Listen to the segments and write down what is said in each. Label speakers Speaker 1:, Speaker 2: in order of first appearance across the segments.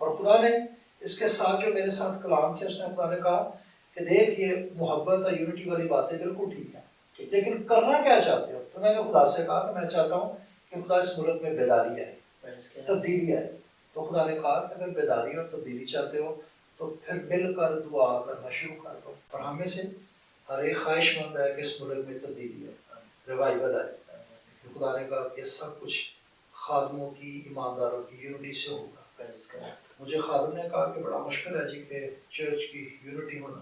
Speaker 1: اور خدا نے اس کے ساتھ جو میرے ساتھ کلام کیا، اس نے خدا نے کہا کہ دیکھ یہ محبت اور یونٹی والی باتیں بالکل ٹھیک ہیں، لیکن کرنا کیا چاہتے ہو؟ تو میں نے خدا سے کہا کہ میں چاہتا ہوں کہ خدا اس ملک میں بیداری آئے، تبدیلی آئے۔ تو خدا نے کہا کہ اگر بیداری اور تبدیلی چاہتے ہو تو پھر مل کر دعا کرنا شروع کر دو۔ اور ہم میں سے ہر ایک خواہش مند ہے کہ اس ملک میں تبدیلی آئے، ریوائول آئے۔ خدا نے کہا کہ سب کچھ خادموں کی، ایمانداروں کی یونٹی سے ہوگا۔ مجھے خادم نے کہا کہ بڑا مشکل ہے جی کہ چرچ کی یونٹی ہونا۔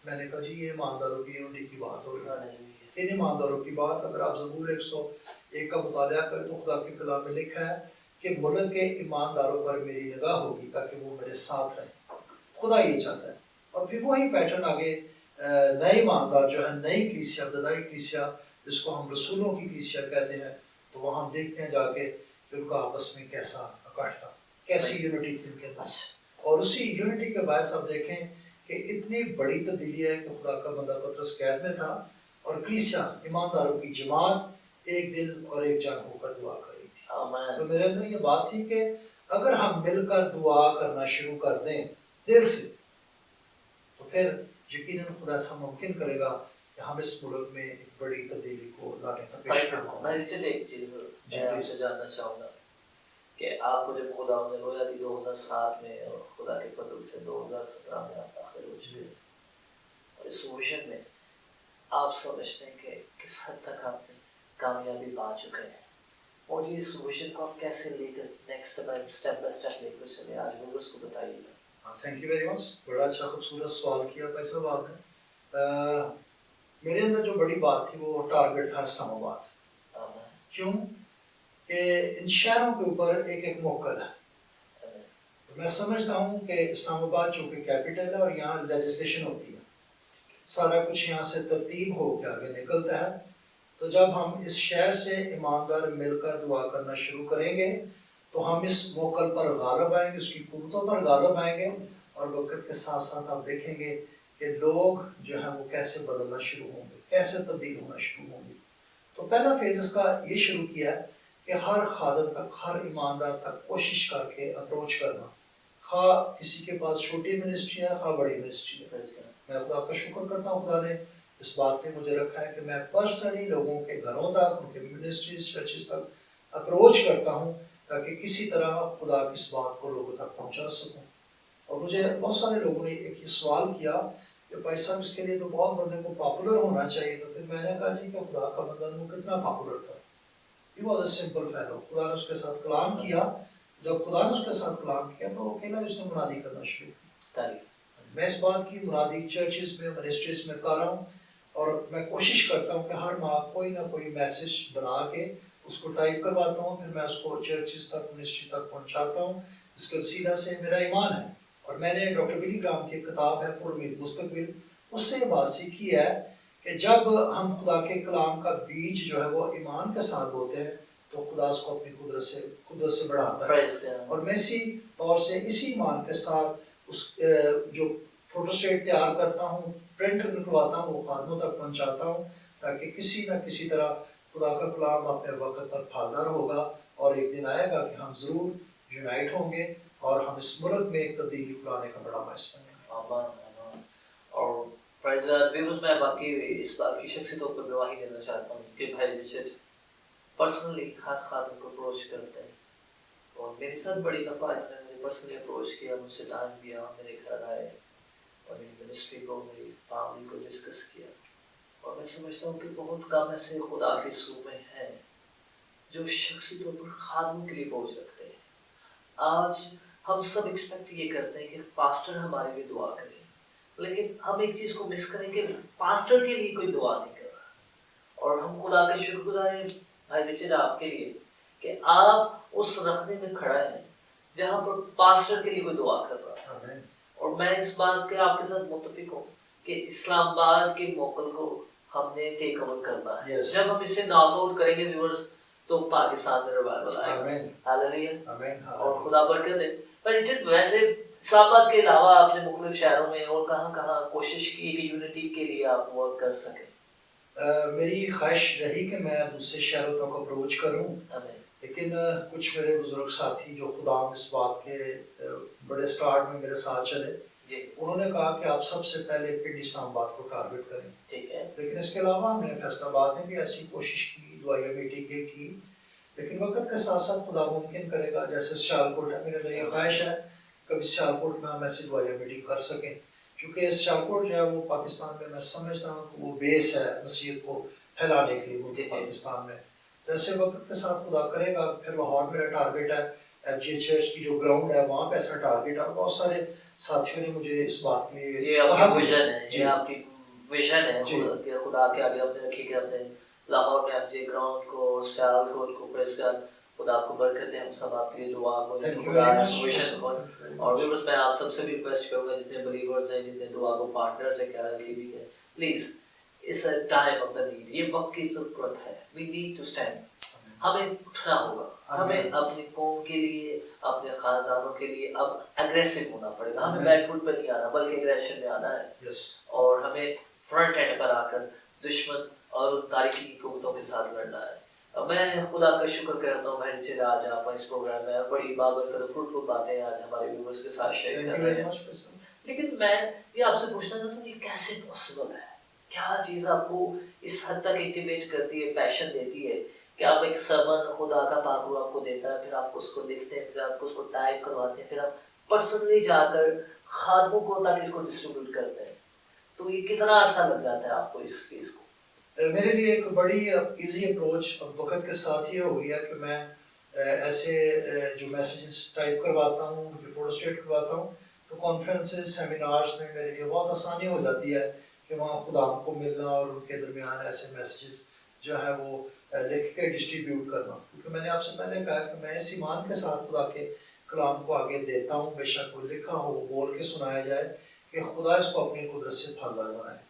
Speaker 1: میں نے کہا جی یہ ایمانداروں کی یونٹی کی بات ہو رہی ہے۔ ان ایمانداروں کی بات اگر آپ زبور 101 کا مطالعہ کریں تو خدا کے کلام میں لکھا ہے کہ ملک کے ایمانداروں پر میری نگاہ ہوگی تاکہ وہ میرے ساتھ رہیں۔ خدا یہ چاہتا ہے۔ اور پھر وہی پیٹرن آگے نئے ایماندار جو ہے، نئی کلیسیا، ابتدائی کلیسیا جس کو ہم رسولوں کی کلیسیا کہتے ہیں، تو وہاں ہم دیکھتے ہیں جا کے کہ ان کا آپس میں کیسا اکٹھ تھا، کیسی یونٹی تھی ان کے اندر۔ اور اسی یونٹی کے باعث آپ دیکھیں کہ اتنی بڑی تبدیلی ہے کہ خدا کا بندہ پطرس قید میں تھا اور کلیسیا، ایمانداروں کی جماعت ایک دل اور ایک جان ہو کر دعا کر رہی تھی۔ تو میرے اندر یہ بات تھی کہ اگر ہم مل کر دعا کرنا شروع کر دیں دل سے، تو پھر یقیناً خدا ایسا ممکن کرے گا کہ ہم اس ملک میں ایک بڑی تبدیلی کو لانے کا پیش کریں۔
Speaker 2: میں ایک چیز میں آپ سے جاننا چاہوں گا کہ آپ کو جب خدا نے رویا دی 2007 میں اور خدا کے فضل سے 2017 میں آپ داخل ہو چکے، اور اس ویژن میں آپ سمجھتے ہیں کہ کس حد تک آپ نے کامیابی پا چکے ہیں، اور یہ اس ویژن کو آپ کیسے لے کر نیکسٹ اسٹیپ بائی اسٹیپ لے کر چلے، آج وہ اس کو بتائیے گا۔
Speaker 1: تھینک یو ویری مچ، بڑا اچھا خوبصورت سوال کیا بھائی صاحب آپ نے۔ میرے اندر جو بڑی بات تھی وہ ٹارگٹ تھا اسلام آباد۔ کیوں کہ ان شہروں کے اوپر ایک ایک موکل ہے۔ میں سمجھتا ہوں کہ اسلام آباد چونکہ کیپٹل ہے اور یہاں لیجسلیشن ہوتی ہے، سارا کچھ یہاں سے ترتیب ہو کے آگے نکلتا ہے۔ تو جب ہم اس شہر سے ایماندار مل کر دعا کرنا شروع کریں گے تو ہم اس موکل پر غالب آئیں گے، اس کی قوتوں پر غالب آئیں گے، اور وقت کے ساتھ ساتھ آپ دیکھیں گے کہ لوگ جو ہیں وہ کیسے بدلنا شروع ہوں گے، کیسے تبدیل ہونا شروع ہوں گے۔ تو پہلا فیز اس کا یہ شروع کیا کہ ہر خادم تک، ہر ایماندار تک کوشش کر کے اپروچ کرنا، خواہ کسی کے پاس چھوٹی منسٹری ہے خواہ بڑی منسٹری ہے۔ میں خدا کا شکر کرتا ہوں، خدا نے اس بات پہ مجھے رکھا ہے کہ میں پرسنلی لوگوں کے گھروں تک، ان کے منسٹریز، چرچز تک اپروچ کرتا ہوں تاکہ کسی طرح خدا کی اس بات کو لوگوں تک پہنچا سکوں۔ اور مجھے بہت سارے لوگوں نے ایک یہ سوال کیا کہ بھائی صاحب اس کے لیے تو بہت بندے کو پاپولر ہونا چاہیے، تو پھر میں نے کہا جی کہ خدا کا بندہ وہ کتنا پاپولر تھا۔ He was a simple fellow۔ خدا نے اس کے ساتھ کلام کیا، جب خدا نے اس کے ساتھ کلام کیا تو اکیلا اس نے منادی کرنا شروع کی۔ میں اس بات کی منادی چرچز میں، منسٹریز میں کر رہا ہوں، اور میں کوشش کرتا ہوں کہ ہر ماہ کوئی نہ کوئی میسج بنا کے اس کو ٹائپ کرواتا ہوں، پھر میں اس کو چرچز تک، منسٹری تک پہنچاتا ہوں۔ اس کے وسیلہ سے میرا ایمان ہے، اور میں نے ڈاکٹر بلی گرام کی ایک کتاب ہے پر امید مستقبل، اس سے یہ بات سیکھی ہے کہ جب ہم خدا کے کلام کا بیج جو ہے وہ ایمان کے ساتھ ہوتے ہیں تو خدا اس کو اپنی قدرت سے بڑھاتا ہے۔ اور میں اسی طور سے اسی ایمان کے ساتھ اس جو فوٹو اسٹیٹ تیار کرتا ہوں، پرنٹ نکلواتا ہوں، وہ خادموں تک پہنچاتا ہوں تاکہ کسی نہ کسی طرح خدا کا کلام اپنے وقت پر پھالدار ہوگا، اور ایک دن آئے گا کہ ہم ضرور یونائٹ ہوں گے اور ہم اس ملک میں ایک تبدیلی لانے کا بڑا باعث بنیں گے۔
Speaker 2: اور میں باقی اس بات کی شخصی طور پر گواہی دینا چاہتا ہوں کہ بھائی رچرڈ پرسنلی ہر خادم کو اپروچ کرتے ہیں، اور میرے ساتھ بڑی دفعہ انہوں نے مجھے پرسنلی اپروچ کیا، مجھ سے ٹائم دیا، میرے گھر آئے اور میری منسٹری کو، میری فیملی کو ڈسکس کیا۔ اور میں سمجھتا ہوں کہ بہت کم ایسے خدا کے صوبے ہیں جو شخصی طور پر خادموں کے لیے بوجھ رکھتے ہیں۔ آج ہم سب ایکسپیکٹ یہ کرتے ہیں کہ پاسٹر ہمارے لیے دعا کرے، لیکن ہم ایک چیز کو مس کریں کہ پاسٹر کے لیے کوئی دعا نہیں کر رہا۔ اور ہم خدا کے شکر گزار ہیں بھائی رچرڈ آپ کے لیے کہ آپ اس رخنے میں کھڑا ہیں جہاں پر پاسٹر کے لیے کوئی دعا کر رہا ہے۔ اور میں اس بات کے آپ کے ساتھ متفق ہوں کہ اسلام آباد کے موکل کو ہم نے ٹیک اوور کرنا ہے۔ جب ہم اسے ناک آؤٹ کریں گے ویورز تو پاکستان میں ریوائول آئے گا۔ ہاللیلویہ، اور خدا برکت دے۔ پر رچرڈ ویسے اسلام آباد کے علاوہ آپ نے مختلف شہروں میں اور کہاں کہاں کوشش کی کہ یونٹی کے لیے آپ ورک کر سکیں؟
Speaker 1: میری خواہش رہی کہ میں دوسرے شہروں تک اپروچ کروں، لیکن کچھ میرے بزرگ ساتھی جو خدا اس بات کے بڑے سٹارٹ میں میرے ساتھ چلے، انہوں نے کہا کہ آپ سب سے پہلے پنڈ اسلام آباد کو ٹارگٹ کریں، لیکن اس کے علاوہ ہم نے فیصل آباد میں بھی ایسی کوشش کی، دعائیہ میٹنگیں کی، لیکن وقت کے ساتھ ساتھ خدا ممکن کرے گا، جیسے سیالکوٹ ہے، میرے یہ خواہش ہے کبھی سیالکوٹ میں ہم ایسی دعائیہ میٹنگ کر سکیں، چونکہ سیالکوٹ جو ہے وہ پاکستان میں سمجھتا ہوں کہ وہ بیس ہے مسیحیت کو پھیلانے کے لیے ملک پاکستان میں، جیسے وقت کے ساتھ خدا کرے گا، پھر لاہور میرا ٹارگٹ ہے، ایف جی چرچ کی جو گراؤنڈ ہے وہاں پہ ایسا ٹارگٹ ہے، بہت سارے ساتھیوں نے مجھے اس بات میں
Speaker 2: یہ آپ کی ویژن ہے، یہ آپ کی ویژن ہے کہ خدا کے آگے آپ نے رکھی کہ اپنے لاہور میں ایف جی گراؤنڈ کو، سیالکوٹ کو پریس کر، خدا آپ کو برکت دے، ہم سب آپ کے لیے دعا کریں، خدا اس ویژن کو، اور ویورز میں آپ سب سے بھی ریکویسٹ کروں گا جتنے بلیورز ہیں، جتنے دعا کو پارٹنرز ہیں کیرل ٹی وی کے، پلیز اس ٹائم آف دا نیڈ، یہ وقت کی ضرورت ہے، وی نیڈ ٹو اسٹینڈ، ہمیں اٹھنا ہوگا، ہمیں اپنی قوم کے لیے، اپنے خاندانوں کے لیے اب اگریسو ہونا پڑے گا، ہمیں بیک فٹ پہ نہیں آنا بلکہ اگریشن میں آنا ہے، اور ہمیں فرنٹ اینڈ پر آ کر دشمن اور تاریخی قوتوں کے ساتھ لڑنا ہے۔ میں خدا کا شکر کرتا ہوں بہن چیز آج آپ اس پروگرام میں بڑی بابرکت فروٹفل باتیں آج ہمارے ویورز کے ساتھ شیئر کر رہے ہیں، لیکن میں یہ آپ سے پوچھنا چاہتا ہوں یہ کیسے پاسبل ہے؟ کیا چیز آپ کو اس حد تک انٹیمیٹ کرتی ہے، پیشن دیتی ہے کہ آپ ایک سرمن خدا کا پاک روح آپ کو دیتا ہے، پھر آپ اس کو لکھتے ہیں، پھر آپ اس کو ٹائپ کرواتے ہیں، پھر آپ پرسنلی جا کر خادموں کو تاکہ اس کو ڈسٹریبیوٹ کرتے ہیں، تو یہ کتنا عرصہ لگ جاتا ہے آپ کو اس چیز کو؟
Speaker 1: میرے لیے ایک بڑی ایزی اپروچ وقت کے ساتھ یہ ہو گیا کہ میں ایسے جو میسیجز ٹائپ کرواتا ہوں، جو فوٹو اسٹیٹ کرواتا ہوں، تو کانفرنسز، سیمینارز میں میرے لیے بہت آسانی ہو جاتی ہے کہ وہاں خدا کو ملنا اور ان کے درمیان ایسے میسیجز جو ہے وہ لکھ کے ڈسٹریبیوٹ کرنا، کیونکہ میں نے آپ سے پہلے کہا کہ میں اس ایمان کے ساتھ خدا کے کلام کو آگے دیتا ہوں، بے شک وہ لکھا ہو، بول کے سنایا جائے کہ خدا اس کو اپنی قدرت سے پھلدار بنائے گا۔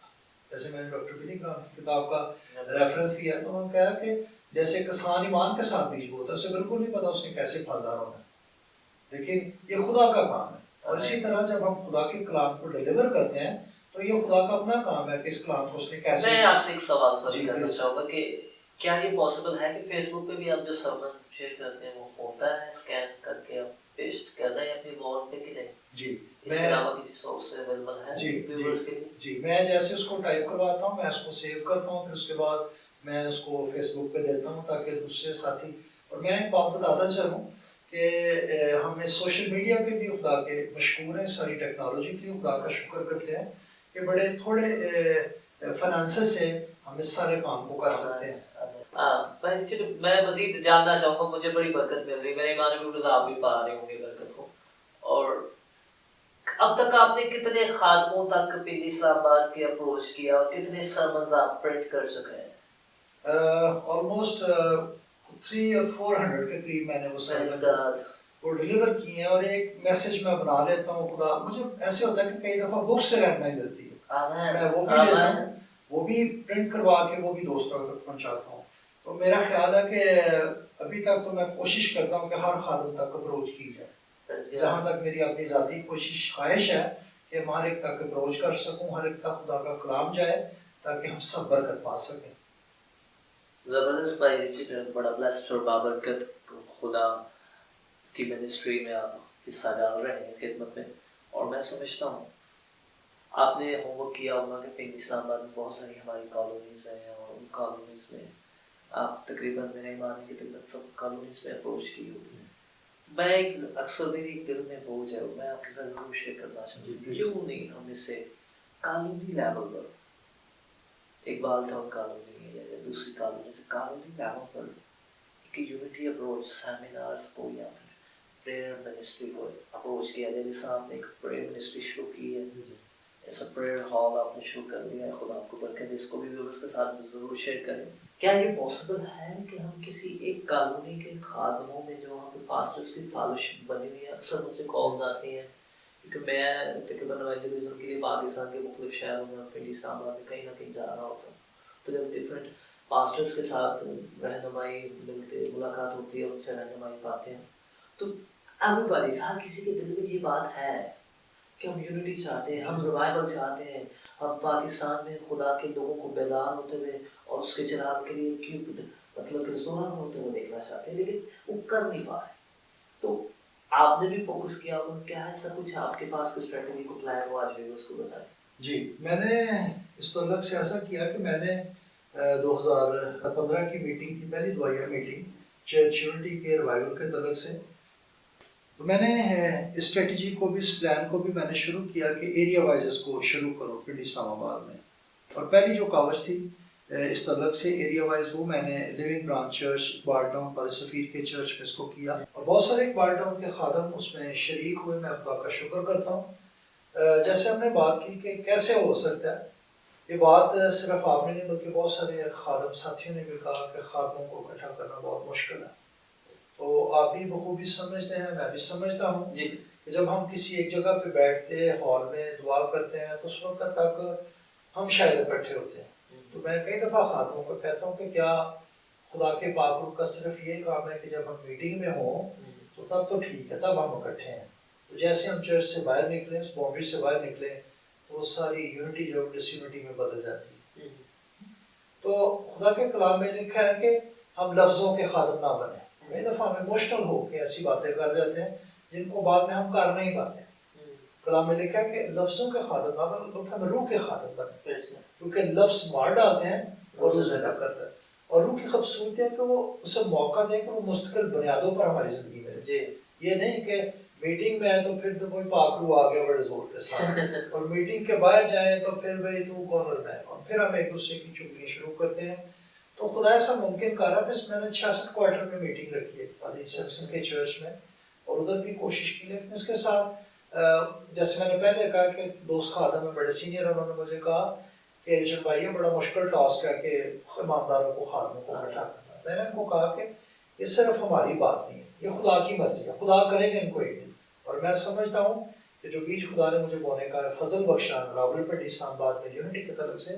Speaker 1: جیسے میں نے ڈاکٹر بلی کا کتاب کا ریفرنس دیا تو انہوں نے کہا کہ جیسے کسان ایمان کے ساتھ بیج بوتا ہے، اسے بالکل نہیں پتا اس نے کیسے پھلدار ہونا ہے، لیکن یہ خدا کا کام ہے، اور اسی طرح جب ہم خدا کے کلام کو ڈیلیور کرتے ہیں تو یہ خدا کا اپنا کام ہے کہ اس کلام کو اس نے کیسے۔
Speaker 2: میں آپ سے ایک سوال کرنا چاہوں گا کہ کیا یہ پاسبل ہے کہ فیس بک پہ بھی آپ جو سرمن شیئر کرتے ہیں وہ ہوتا ہے اسکین کر کے آپ پیسٹ کر رہے ہیں اپنی وال پہ کہ نہیں؟
Speaker 1: جی،
Speaker 2: اس کے علاوہ کسی سورس سے اویلیبل ہے ویورز کے لیے؟
Speaker 1: جی، میں جیسے اس کو ٹائپ کرواتا ہوں، میں اس کو سیو کرتا ہوں، پھر اس کے بعد میں اس کو فیس بک پہ دیتا ہوں تاکہ دوسرے ساتھی، اور میں ایک بات بتاتا چلوں کہ ہم اس سوشل میڈیا کے بھی خدا کے مشکور ہیں، ساری ٹیکنالوجی کے لیے خدا کا شکر کرتے ہیں کہ بڑے تھوڑے فنانسز سے ہم اس سارے کام کو کر سکتے ہیں۔
Speaker 2: میں مزید جاننا چاہوں گا، مجھے بڑی برکت مل رہی ہے، میرے ایمان ویورز آپ بھی پا رہے ہوں گے برکت کو، اور اب تک آپ نے کتنے خادموں تک پنڈ اسلام آباد کے اپروچ کیا اور کتنے سرمنز آپ پرنٹ کر چکے ہیں؟
Speaker 1: آلموسٹ 300 اور 400 کے قریب میں نے وہ سرمن وہ ڈیلیور کیے ہیں، اور ایک میسج میں بنا لیتا ہوں، خدا مجھے ایسے ہوتا ہے کہ کئی دفعہ بک سے رہنمائی ملتی ہے، میں وہ بھی لیتا ہوں، وہ بھی پرنٹ کروا کے وہ بھی دوستوں تک پہنچاتا ہوں، تو میرا خیال ہے کہ ابھی تک تو میں کوشش کرتا ہوں کہ ہر خادم تک اپروچ کی جائے، جہاں تک میری اپنی ذاتی کوشش خواہش ہے کہ میں ہر ایک تک اپروچ کر سکوں، ہر ایک تک خدا کا کلام جائے تاکہ ہم سب برکت پا سکیں۔
Speaker 2: زبردست بھائی رچرڈ، بڑا بلیسڈ اور بابرکت خدا کی منسٹری میں آپ حصہ ڈال رہے ہیں، خدمت میں، اور میں سمجھتا ہوں آپ نے ہوم ورک کیا ہوگا کہ پنڈ اسلام آباد میں بہت ساری ہماری کالونیز ہیں، اور ان کالونیز میں آپ تقریباً میرے ایمان کی تقریباً سب کالونیز میں اپروچ کی ہوگی۔ میں اکثر میری دل میں بوجھ ہے، میں آپ کے ساتھ ضرور شیئر کرنا چاہتا ہوں، کیوں نہیں ہم اس سے کالونی لیول پر، اقبال ٹاؤن کالونی ہے یا دوسری کالونی سے کالونی لیول پر ایک یونٹی اپروچ سیمینارز کو یا پھر پریئر منسٹری کو اپروچ کیا جائے، جیسا آپ نے ایک پریئر منسٹری شروع کی ہے، ایسا پریئر ہال آپ نے شروع کر دیا ہے، خدا آپ کو برکت دے، اس کو بھی اس کے ساتھ ضرور شیئر کریں۔ کیا یہ پاسبل ہے کہ ہم کسی ایک کالونی کے خادموں میں جو وہاں پہ پاسٹرز کی فیلوشپ بنی ہوئی ہے، اکثر مجھے کالز آتی ہیں کیونکہ میں تقریباً ایونجلزم کے لیے پاکستان کے مختلف شہروں میں پنڈ اسلام آباد میں کہیں نہ کہیں جا رہا ہوتا ہوں، تو جب ڈفرینٹ پاسٹرز کے ساتھ رہنمائی ملاقات ہوتی ہے، ان سے رہنمائی پاتے ہیں، تو ایوری باڈی، ہر کسی کے دل میں یہ بات ہے کہ ہم یونٹی چاہتے ہیں، ہم ریوائول چاہتے ہیں، ہم پاکستان میں خدا کے لوگوں کو بیدار ہوتے ہوئے اور اس کے چراغ کے لیے کیوں مطلب کہ زورا ہوتے ہوئے دیکھنا چاہتے ہیں لیکن وہ کر نہیں پا رہے. تو آپ نے بھی فوکس کیا ہوگا, کیا ایسا کچھ آپ کے پاس کوئی اسٹریٹجی کو پلان ہو, آج بھی اس کو بتائیں.
Speaker 1: جی, میں نے اس تعلق سے ایسا کیا کہ میں نے 2015 کی میٹنگ تھی, پہلی دعائیہ میٹنگ چرچ یونٹی کے ریوائول کے تعلق سے. تو میں نے اسٹریٹجی کو بھی, اس پلان کو بھی میں نے شروع کیا کہ ایریا وائز اس کو شروع کرو پنڈی اسلام آباد میں. اور پہلی جو کاوش تھی اس تعلق سے ایریا وائز, وہ میں نے living branch church Iqbal town father Safeer کے چرچ میں اس کو کیا, اور بہت سارے اقبال ٹاؤن کے خادم اس میں شریک ہوئے. میں خدا کا شکر کرتا ہوں. جیسے ہم نے بات کی کہ کیسے ہو سکتا ہے, یہ بات صرف آپ نے نہیں بلکہ بہت سارے خادم ساتھیوں نے بھی کہا کہ خادموں کو اکٹھا کرنا بہت مشکل ہے. تو آپ بھی بخوبی سمجھتے ہیں, میں بھی سمجھتا ہوں
Speaker 2: جی,
Speaker 1: کہ جب ہم کسی ایک جگہ پہ بیٹھتے ہال میں دعا کرتے ہیں تو اس وقت تک ہم شاید اکٹھے ہوتے ہیں. تو میں کئی دفعہ خادموں کو کہتا ہوں کہ کیا خدا کے پاک روح کا صرف یہ کام ہے کہ جب ہم میٹنگ میں ہوں تو تب تو ٹھیک ہے, تب ہم اکٹھے ہیں. تو جیسے ہم چرچ سے باہر نکلیں, اس باؤنڈری سے باہر نکلیں, تو وہ ساری یونٹی جو ڈس یونٹی میں بدل جاتی ہے. تو خدا کے کلام میں لکھا ہے کہ ہم لفظوں کے خادم نہ بنیں. کئی دفعہ ہم ایموشنل ہو کے ایسی باتیں کر جاتے ہیں جن کو بعد میں ہم کر نہیں پاتے. کلام میں لکھا ہے کہ لفظوں کے خادم نہ بنیں بلکہ ہم روح کے خادم بنیں, کیونکہ لفظ مار ڈالتے ہیں اور روح زندہ کرتا ہے. اور روح کی خوبصورتی ہے کہ وہ اسے موقع دے کہ وہ مستقل بنیادوں پر ہماری زندگی میں رہے. یہ نہیں کہ میٹنگ میں ہے تو پھر تو کوئی پاک روح آ گیا بڑے زور کے ساتھ, اور میٹنگ کے باہر جائیں تو پھر بھائی تو کون اور میں, اور پھر ہم ایک دوسرے کی چگلی شروع کرتے ہیں. تو خدا ایسا ممکن کر رہا ہے. بس میں نے 66 کوارٹر میں میٹنگ رکھی ہے پادری سیمسن کے چرچ میں, اور ادھر بھی کوشش کی. لیکن اس کے ساتھ جیسے میں نے پہلے کہا کہ دوست خادم میں بڑے سینئر, انہوں نے مجھے کہا کہ رشن بھائی یہ بڑا مشکل ٹاسک ہے کہ ایمانداروں کو خادموں کو اکٹھا کرنا. میں نے ان کو کہا کہ یہ صرف ہماری بات نہیں ہے, یہ خدا کی مرضی ہے, خدا کرے گا ان کو ایک دن. اور میں سمجھتا ہوں کہ جو بیج خدا نے مجھے بونے کا فضل بخشا راولپنڈی اسلام آباد میں یونٹی کی طرف سے,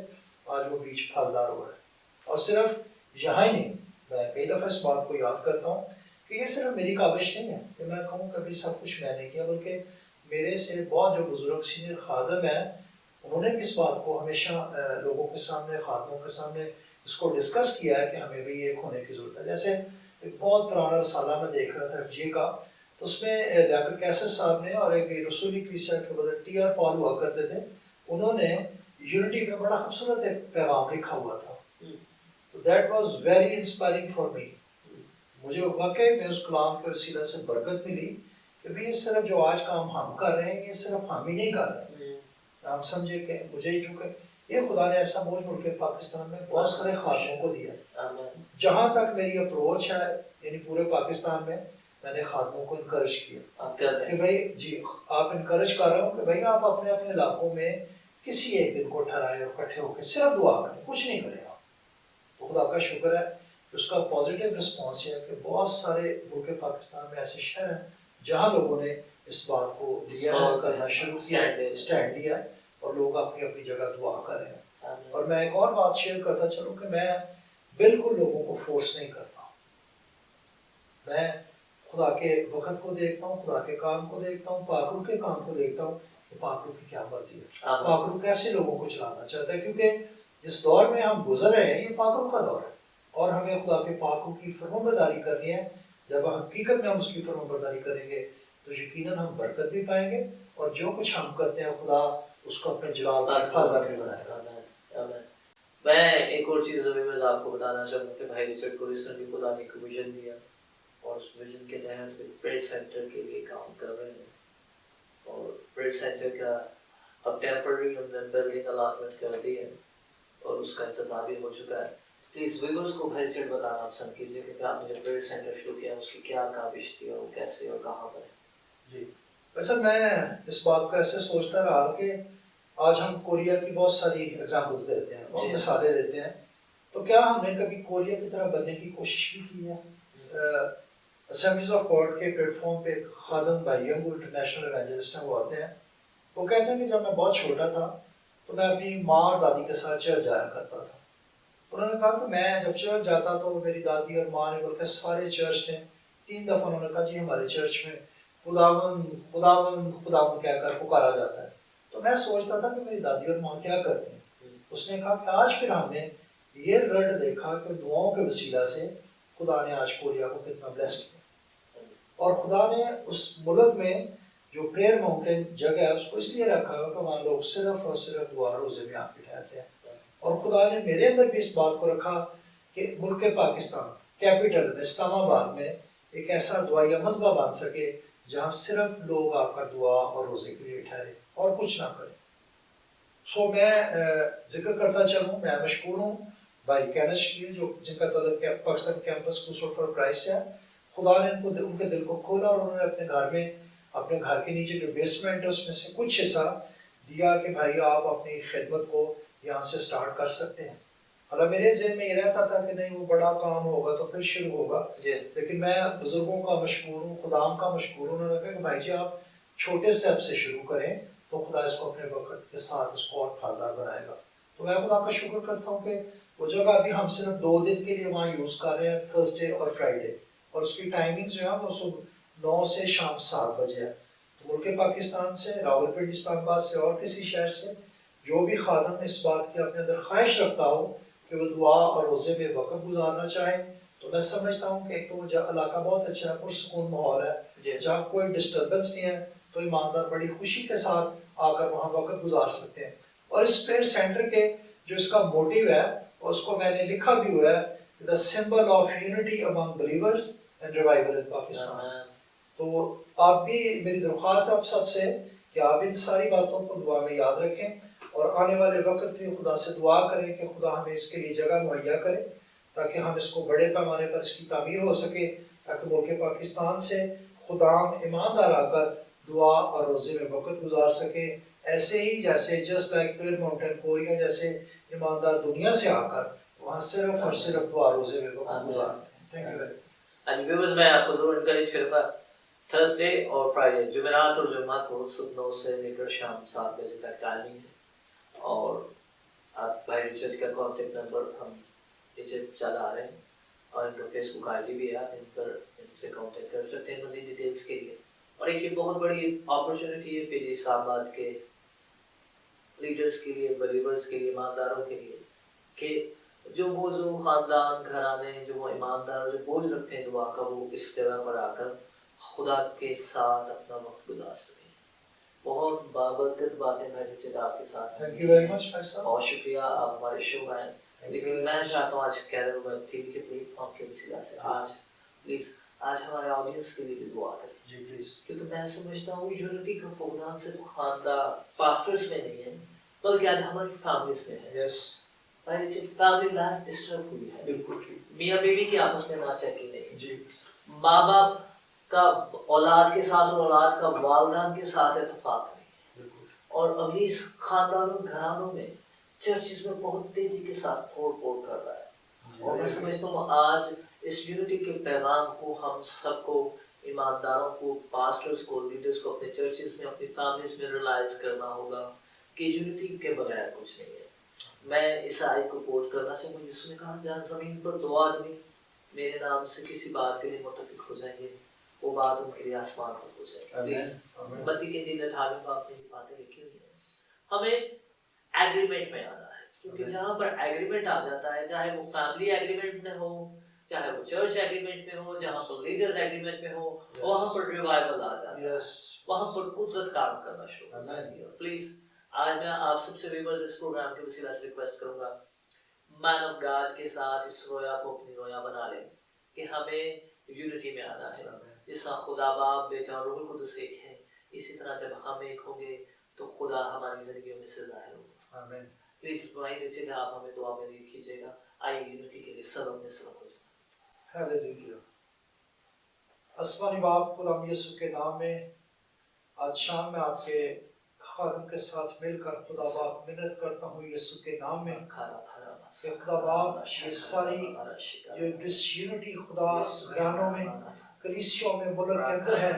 Speaker 1: آج وہ بیج پھلدار ہوا ہے. اور صرف یہاں ہی نہیں, میں کئی دفعہ اس بات کو یاد کرتا ہوں کہ یہ صرف میری کاوش نہیں ہے کہ میں کہوں کبھی سب کچھ میں نے کیا, بلکہ میرے سے بہت جو بزرگ سینئر خادم ہیں انہوں نے بھی اس بات کو ہمیشہ لوگوں کے سامنے, خادموں کے سامنے اس کو ڈسکس کیا ہے کہ ہمیں بھی ایک ہونے کی ضرورت ہے. جیسے ایک بہت پرانا رسالہ میں دیکھ رہا تھا FG کا, تو اس میں لیاقت کیسر صاحب نے اور ایک رسولی کلیسیا کے بدر TR پال ہوا کرتے تھے, انہوں نے یونٹی میں بڑا خوبصورت ایک پیغام لکھا ہوا تھا. تو that was very inspiring for me. مجھے واقعی میں اس کلام کے وسیلہ سے برکت ملی کہ بھی یہ صرف جو آج کام ہم کر رہے ہیں یہ صرف ہم ہی نہیں کر رہے. ہم سمجھے کہ مجھے چونکہ یہ خدا نے ایسا بوجھ ملک پاکستان میں بہت سارے خادموں کو دیا. جہاں تک میری اپروچ ہے یعنی پورے پاکستان میں نے خادموں کو انکرج کیا کہ بھائی جی آپ انکرج کر رہے ہو کہ بھائی آپ اپنے اپنے علاقوں میں کسی ایک دن کو ٹھہرائیں اور اکٹھے ہو کے صرف دعا کریں, کچھ نہیں کریں آپ. تو خدا کا شکر ہے کہ اس کا پازیٹیو رسپانس ہے کہ بہت سارے ملک پاکستان میں ایسے شہر ہیں جہاں لوگوں نے اس بات کو لیا کرنا شروع کیا, اسٹینڈ لیا, اور لوگ اپنی اپنی جگہ دعا کر رہے ہیں. اور میں ایک اور بات شیئر کرتا چلوں کہ میں بالکل لوگوں کو فورس نہیں کرتا ہوں. میں خدا کے وقت کو دیکھتا ہوں, خدا کے کام کو دیکھتا ہوں, پاک روح کے کام کو دیکھتا ہوں کہ پاک روح کی کیا مرضی ہے, پاک روح کیسے لوگوں کو چلانا چاہتا ہے. کیونکہ جس دور میں ہم گزر رہے ہیں یہ پاک روح کا دور ہے, اور ہمیں خدا کے پاک روح کی فرمانبرداری کرنی ہے. جب حقیقت میں ہم اس کی فرمانبرداری کریں گے تو یقیناً ہم برکت بھی پائیں گے, اور جو کچھ ہم کرتے ہیں خدا اس کو اپنے جلال کا حفاظت بھی بنائے گا.
Speaker 2: میں ایک اور چیز ابھی میں آپ کو بتانا چاہوں گا کہ بھائی ریچرڈ کو ریسنٹلی خدا نے ایک ویژن دیا, اور اس ویژن کے تحت پریئر سینٹر کے لیے کام کر رہے ہیں. اور پریئر سینٹر کا اب ٹیمپرری ہم نے بلڈنگ الاٹمنٹ کر دی ہے اور اس کا افتتاح بھی ہو چکا ہے. پلیز ویورز کو بھائی ریچرڈ بتانا پسند کیجیے کہ آپ نے جو پریئر سینٹر شروع کیا اس کی کیا کاوش تھی اور کیسے اور کہاں پر ہے.
Speaker 1: جی ویسے میں اس بات کو ایسے سوچتا رہا کہ آج ہم کوریا کی بہت ساری ایگزامپلس دیتے ہیں, بہت مثالیں دیتے ہیں, تو کیا ہم نے کبھی کوریا کی طرح بننے کی کوشش بھی کی ہے؟ اسمبلیز آف گاڈ کے پلیٹ فارم پہ ایک خادم بھائی ینگ انٹرنیشنل ایونجلسٹ ہیں, وہ آتے ہیں, وہ کہتے ہیں کہ جب میں بہت چھوٹا تھا تو میں اپنی ماں اور دادی کے ساتھ چرچ جایا کرتا تھا. انہوں نے کہا کہ میں جب چرچ جاتا تو میری دادی اور ماں نے بلکہ سارے چرچ نے 3 دفعہ انہوں نے کہا جی ہمارے چرچ میں خداوند خداوند خداوند کہہ کر پکارا جاتا ہے. تو میں سوچتا تھا کہ میری دادی اور ماں کیا کرتی ہیں. اس نے کہا کہ آج پھر ہم نے یہ رزلٹ دیکھا کہ دعاؤں کے وسیلہ سے خدا نے آج کوریا کو کتنا بلیس کیا، اور خدا نے اس ملک میں جو پریئر ماؤنٹین جگہ ہے اس کو اس لیے رکھا ہے کہ وہاں لوگ صرف اور صرف دعا روزے میں آ کے ٹھہرتے ہیں، اور خدا نے میرے اندر بھی اس بات کو رکھا کہ ملک پاکستان کیپٹل میں اسلام آباد میں ایک ایسا دعائیا مذبح بن سکے جہاں صرف لوگ آ کر دعا اور روزے کے لیے ٹھہرے اور کچھ نہ کریں۔ سو میں ذکر کرتا چلوں، میں مشکور ہوں بھائی کینش کی جو جن کا تعلق Pakistan campus school for Christ ہے۔ خدا نے ان کے دل کو کھولا اور انہوں نے اپنے گھر میں، اپنے گھر کے نیچے جو بیسمنٹ ہے اس میں سے کچھ حصہ دیا کہ بھائی آپ اپنی خدمت کو یہاں سے سٹارٹ کر سکتے ہیں۔ حالانکہ میرے ذہن میں یہ رہتا تھا کہ نہیں وہ بڑا کام ہوگا تو پھر شروع ہوگا، لیکن میں بزرگوں کا مشکور ہوں، خدام کا مشکور ہوں، انہوں نے کہا کہ بھائی جی آپ چھوٹے سٹیپ سے شروع کریں تو خدا اس کو اپنے وقت کے ساتھ اس کو اور پھلدار بنائے گا۔ تو میں خدا کا شکر کرتا ہوں کہ وہ جگہ ابھی ہم صرف 2 دن کے لیے وہاں یوز کر رہے ہیں، تھرسڈے اور فرائیڈے، اور اس کی ٹائمنگ جو ہے وہ صبح 9 سے شام 7 بجے ہے۔ تو ملک پاکستان سے، راولپنڈی، اسلام آباد سے اور کسی شہر سے جو بھی خادم اس بات کی اپنے اندر خواہش رکھتا ہو کہ وہ دعا اور روزے میں وقت گزارنا چاہے، تو میں سمجھتا ہوں کہ ایک تو وہ علاقہ بہت اچھا ہے، پرسکون ماحول ہے جہاں کوئی ڈسٹربنس نہیں ہے، تو ایماندار بڑی خوشی کے ساتھ آ کر وہاں وقت گزار سکتے ہیں۔ اور اس پریئر سینٹر کے جو اس کا موٹیو ہے اور اس کو میں نے لکھا بھی ہوا ہے، the symbol of unity among believers and revival in Pakistan. تو آپ بھی، میری درخواست ہے آپ سب سے کہ آپ ان ساری باتوں کو دعا میں یاد رکھیں اور آنے والے وقت بھی خدا سے دعا کریں کہ خدا ہمیں اس کے لیے جگہ مہیا کرے تاکہ ہم اس کو بڑے پیمانے پر اس کی تعمیر ہو سکے، تاکہ ملک پاکستان سے خدام ایماندار آ کر دعا اور روزے میں وقت گزار سکیں، ایسے ہی جیسے just like prayer mountain Korea جیسے ایماندار دنیا سے آ کر وہاں صرف اور صرف دعا روزے میں وقت گزارتے ہیں۔ Thank you very much.
Speaker 2: And viewers میں آپ کو ضرور انکریج کروں گا، تھرسڈے اور فرائیڈے، جمعرات اور جمعہ کو صبح 9 سے لے کر شام 7 بجے تک ٹائمنگ ہے، اور آپ بھائی ریچرڈ کا کانٹیکٹ نمبر ہم نیچے چلا رہے ہیں، اور ان کا فیس بک آئی ڈی بھی ہے، آپ ان پر ان سے کانٹیکٹ کر سکتے ہیں مزید ڈیٹیلس کے لیے۔ اور ایک یہ بہت بڑی اپرچونٹی ہے پی اسلام آباد کے لیڈرز کے لیے، بلیورز کے لیے، ایمانداروں کے لیے، کہ جو خاندان گھرانے جو وہ ایماندار جو بوجھ رکھتے ہیں دعا کا، وہ اس جگہ پر آ کر خدا کے ساتھ اپنا وقت گزار سکیں۔ بہت بابرکت باتیں میں نے آپ کے ساتھ،
Speaker 1: تھینک یو ویری مچ بھائی صاحب،
Speaker 2: بہت شکریہ، آپ ہمارے شو میں آئے۔ لیکن میں چاہتا ہوں آج کیرل ویب ٹی وی کے پلیٹ فارم کے وسیلہ سے آج پلیز آج ہمارے آڈینس کے لیے بھی دعا کریں
Speaker 1: جی پلیز،
Speaker 2: کیونکہ میں سمجھتا ہوں یونٹی کا فقدان صرف خاندان پاسٹرز میں نہیں ہے بلکہ آج ہماری فیملیز میں ہے۔
Speaker 1: یس،
Speaker 2: فیملی لائف ڈسٹرب ہوئی ہے،
Speaker 1: بالکل ٹھیک،
Speaker 2: میاں بیوی کی آپس میں ناچیکی نہیں،
Speaker 1: جی،
Speaker 2: ماں باپ کا اولاد کے ساتھ اور اولاد کا والدین کے ساتھ اتفاق نہیں، اور ابھی اس خاندانوں گھرانوں میں چرچز میں بہت تیزی کے ساتھ توڑ پھوڑ کر رہا ہے۔ اور میں سمجھتا ہوں آج اس یونٹی کے پیغام کو ہم سب کو، ایمانداروں کو، پاسٹرز کو، لیڈرز کو اپنے چرچز میں، اپنی فیملیز میں ریلائز کرنا ہوگا کہ یونٹی کے بغیر کچھ نہیں ہے۔ میں اس آیت کو کوٹ کرنا چاہوں گا، یسوع نے کہا جہاں زمین پر 2 آدمی میرے نام سے کسی بات کے لیے متفق ہو جائیں گے، وہ بات ان کے لیے آسمان پر ہو جائے گی۔ پلیز متی کے 3:18 میں آپ نے یہ باتیں لکھی ہوئی ہیں۔ ہمیں ایگریمنٹ میں آنا ہے، کیونکہ جہاں پر ایگریمنٹ آ جاتا ہے، چاہے وہ فیملی ایگریمنٹ میں ہو، چاہے وہ چرچ ایگریمنٹ میں ہو، جہاں پر لیڈرز ایگریمنٹ میں ہو، وہاں پر ریوائول آ جاتا ہے، وہاں پر قدرت کام کرنا شروع ہو جاتی ہے۔ پلیز آج میں آپ سب سے ویورز اس پروگرام کے وسیلہ سے ریکویسٹ کروں گا، مین آف گاڈ کے ساتھ اس رویا کو اپنی رویا بنا لیں کہ ہمیں یونٹی میں آنا ہے، جس طرح خدا باپ، بیٹا اور روح القدس ایک ہے، اسی طرح جب ہم ایک ہوں گے تو خدا ہماری زندگیوں میں سے ظاہر ہوگا۔ پلیز وہیں نیچے کہ آپ ہمیں دعا میں لیڈ کیجیے گا۔ آئیے یونٹی کے لیے سب اپنے سلام ہو جائیں۔
Speaker 1: ہیلیلویا۔ آسمانی باپ غلام یسوع کے نام میں آج شام میں آپ کے خادم کے ساتھ مل کر خدا باپ منت کرتا ہوں یسوع کے نام میں کہ خدا باپ یہ ساری جو ڈس یونٹی خدا گھرانوں میں، کلیسیوں میں، ملک کے اندر ہے،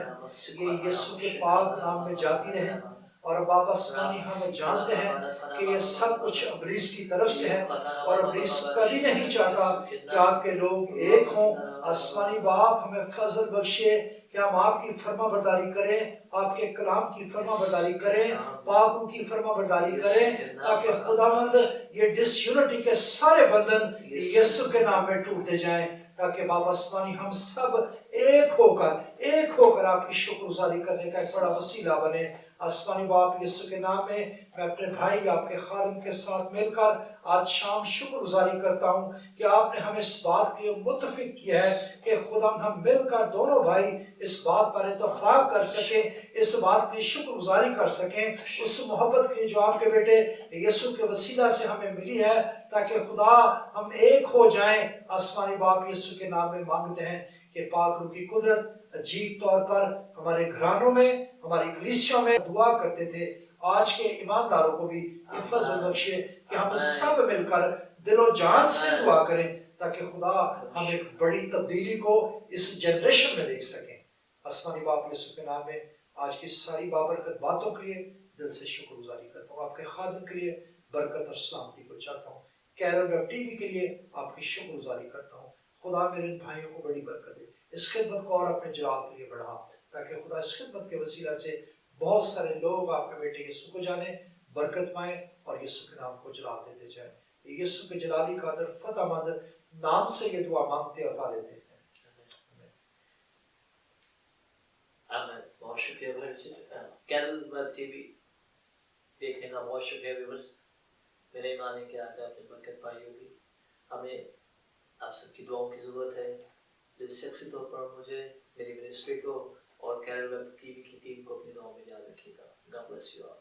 Speaker 1: یہ یسوع کے پاک نام میں جاتی رہے، اور اب آپ آسمانی ہم جانتے ہیں کہ یہ سب کچھ ابلیس کی طرف سے ہے اور ابلیس کبھی نہیں چاہتا کہ آپ کے لوگ ایک ہوں. آسمانی باپ ہمیں فضل بخشے کہ ہم آپ کی فرما برداری کریں, آپ کے کلام کی فرما برداری کریں, پاکوں کی فرما برداری کریں, تاکہ خداوند یہ ڈس یونٹی کے سارے بندھن یسوع کے نام میں ٹوٹتے جائیں, تاکہ باپ آسمانی ہم سب ایک ہو کر آپ کی شکر گزاری کرنے کا ایک بڑا وسیلہ بنے. آسمانی باپ یسوع کے نام میں اپنے بھائی آپ کے خادم کے ساتھ مل کر آج شام شکر گزاری کرتا ہوں کہ آپ نے ہمیں اس بات کے متفق کیا ہے کہ خدا ہم مل کر دونوں بھائی اس بات پر اتفاق کر سکیں, اس بات کی شکر گزاری کر سکیں, اس محبت کی جو آپ کے بیٹے یسوع کے وسیلہ سے ہمیں ملی ہے, تاکہ خدا ہم ایک ہو جائیں. آسمانی باپ یسوع کے نام میں مانگتے ہیں کہ پاک روح کی قدرت عجیب طور پر ہمارے گھرانوں میں, ہماری کلیسیوں میں دعا کرتے تھے, آج کے ایمانداروں کو بھی یہ فضل بخشے کہ ہم سب مل کر دل و جان سے دعا کریں, تاکہ خدا ہم ایک بڑی تبدیلی کو اس جنریشن میں دیکھ سکیں. آسمانی باپ یسوع کے نام میں آج کی ساری بابرکت باتوں کے لیے دل سے شکر گزاری کرتا ہوں. آپ کے خادم کے لیے برکت اور سلامتی کو چاہتا ہوں. کیرل ویب ٹی وی کے لیے آپ کی شکر گزاری کرتا ہوں. خدا میرے ان بھائیوں کو بڑی برکت دے, اس خدمت کو اور اپنے جلال کے لیے بڑھا, تاکہ خدا اس خدمت کے وسیلہ سے بہت سارے لوگ آپ کے بیٹے یسوع کو جانے, برکت پائیں اور یسوع کے نام کو جلال دیتے جائیں. یسوع کے جلالی قادر فتح مند نام سے یہ دعا مانگتے اور پا لیتے ہیں.
Speaker 2: آمین. بہت شکریہ کیرل ویب ٹی وی دیکھنے کا بہت شکریہ ویورز. میرے ایمان ہے کہ آج آپ نے برکت پائی ہوگی. ہمیں آپ سب کی دعاؤں کی ضرورت ہے. جس شخصی طور پر مجھے, میری منسٹری کو اور کیرل ویب ٹی وی کی ٹیم کو اپنی دعاؤں میں یاد رکھیے گا. God bless you all.